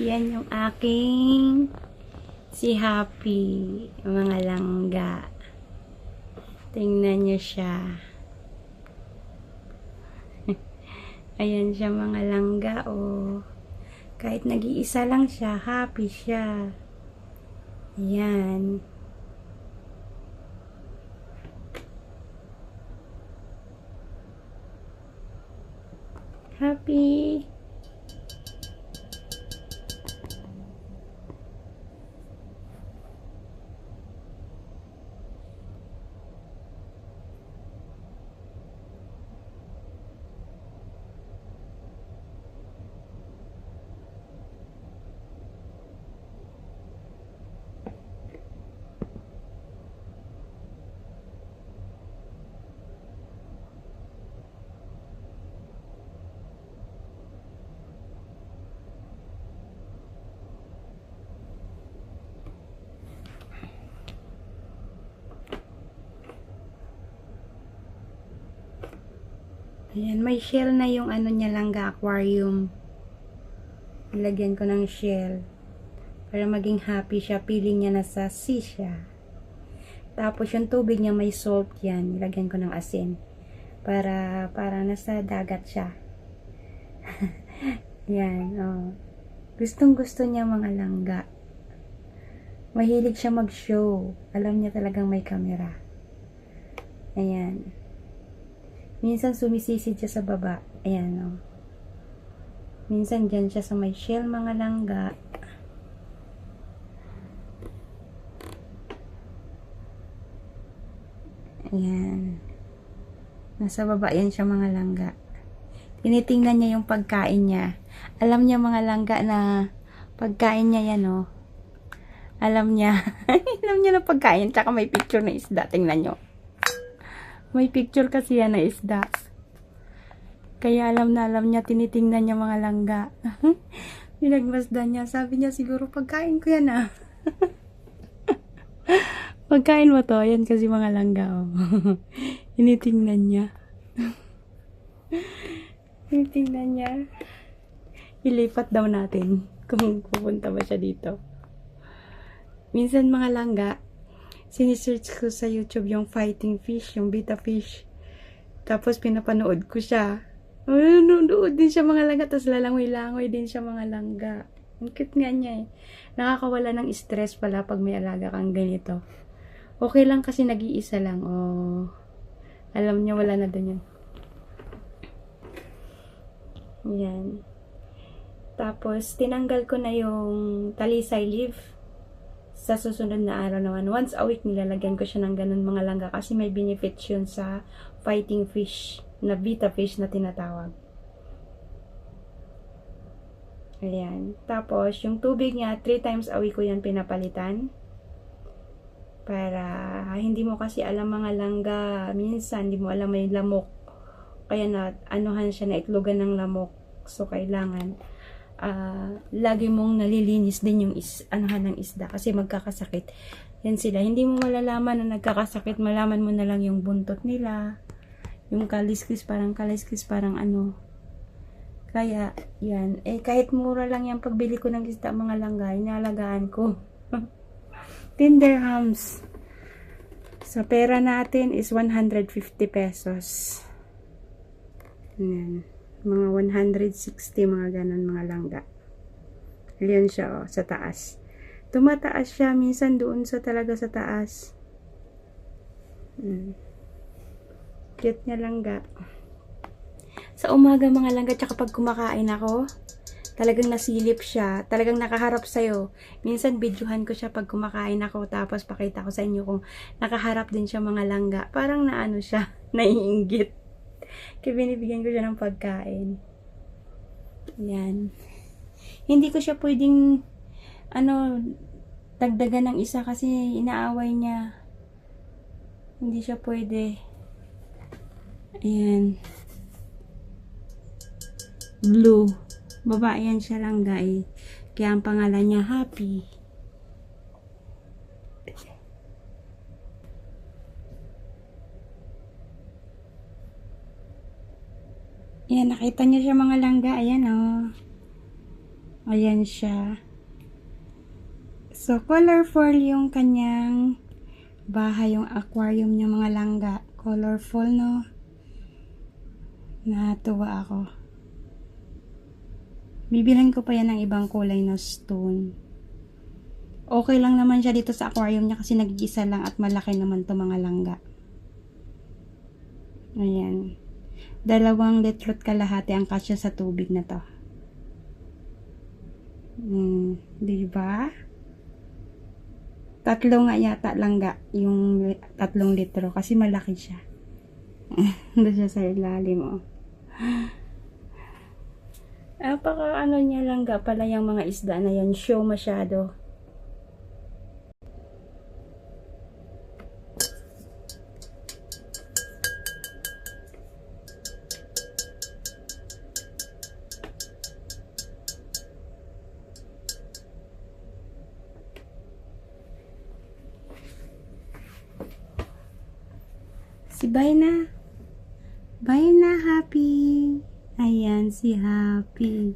Yan yung aking si Happy, mga langga. Tingnan niyo siya. Ayan siya mga langga, oh. Kahit nag-iisa lang siya, happy siya. Ayan. Happy. Ayan, may shell na yung ano niya langga, aquarium. Ilagyan ko ng shell. Para maging happy siya, feeling niya nasa sea siya. Tapos yung tubig niya may salt yan. Ilagyan ko ng asin. Para nasa dagat siya. Yan, oh. Gustong gusto niya mga langga. Mahilig siya mag-show. Alam niya talagang may camera. Ayan. Minsan sumisisid siya sa baba. Ayan, oh. Minsan dyan siya sa may shell mga langga. Ayan. Nasa baba yan siya mga langga. Tinitingnan niya yung pagkain niya. Alam niya mga langga na pagkain niya yan, oh. Alam niya. Alam niya na pagkain. Tsaka may picture na isda. Tingnan nyo. May picture kasi yan na isda. Kaya alam na alam niya. Tinitingnan niya mga langga. Pinagmasdan niya. Sabi niya siguro pagkain ko yan, ah. Pagkain mo to. Ayan kasi mga langga, oh. Tinitingnan niya. Tinitingnan niya. Ilipat daw natin kung pupunta ba siya dito. Minsan mga langga, sinisearch ko sa YouTube yung fighting fish, yung betta fish. Tapos pinapanood ko siya. Nanonood din siya mga langga, tapos lalangoy-langoy din siya mga langga. Ang cute nga niya eh. Nakakawala ng stress pala pag may alaga kang ganito. Okay lang kasi nag-iisa lang. Oh, alam niya wala na doon yan. Yan. Tapos, tinanggal ko na yung talisay leaf. Sa susunod na araw naman, once a week nilalagyan ko siya ng ganun mga langga kasi may benefits yun sa fighting fish na betta fish na tinatawag. Ayan. Tapos, yung tubig niya, 3 times a week ko yan pinapalitan. Para hindi mo kasi alam mga langga, minsan hindi mo alam may lamok. Kaya na, anuhan siya na itlogan ng lamok. So, kailangan lagi mong nalilinis din yung anuhan ng isda kasi magkakasakit. Yan sila. Hindi mo malalaman na nagkakasakit. Malaman mo na lang yung buntot nila. Yung kaliskis, parang ano. Kaya, yan. Eh, kahit mura lang yung pagbili ko ng isda mga langga, inalagaan ko. 10 dirhams. Sa pera natin is 150 pesos. Yan. Mga 160, mga ganun, mga langga. Ayan siya, oh, sa taas. Tumataas siya, minsan doon talaga sa taas. Cute niya langga. Sa umaga, mga langga, tsaka pag kumakain ako, talagang nasilip siya, talagang nakaharap sa'yo. Minsan, videohan ko siya pag kumakain ako, tapos pakita ko sa inyo kung nakaharap din siya mga langga. Parang naano siya, naiinggit. Kaya binibigyan ko siya ng pagkain. Yan. Hindi ko siya pwedeng dagdagan ng isa kasi inaaway niya. Hindi siya pwede. Ayan. Blue. Babae yan siya lang guys. Kaya ang pangalan niya Happy. Ayan, nakita niyo siya mga langga. Ayan, oh. Ayan siya. So, colorful yung kanyang bahay, yung aquarium niya mga langga. Colorful, no? Natuwa ako. Bibilhan ko pa yan ng ibang kulay na stone. Okay lang naman siya dito sa aquarium niya kasi nag-iisa lang at malaki naman to mga langga. Ayan. 2 litro't kalahati ang kasya sa tubig na to. Diba? 3 nga yata langga yung 3 litro kasi malaki siya. Doon siya sa ilalim, oh. Apaka ano niya langga pala yung mga isda na yan. Show masyado. Si Bye na. Bye na, Happy. Ayan, si Happy.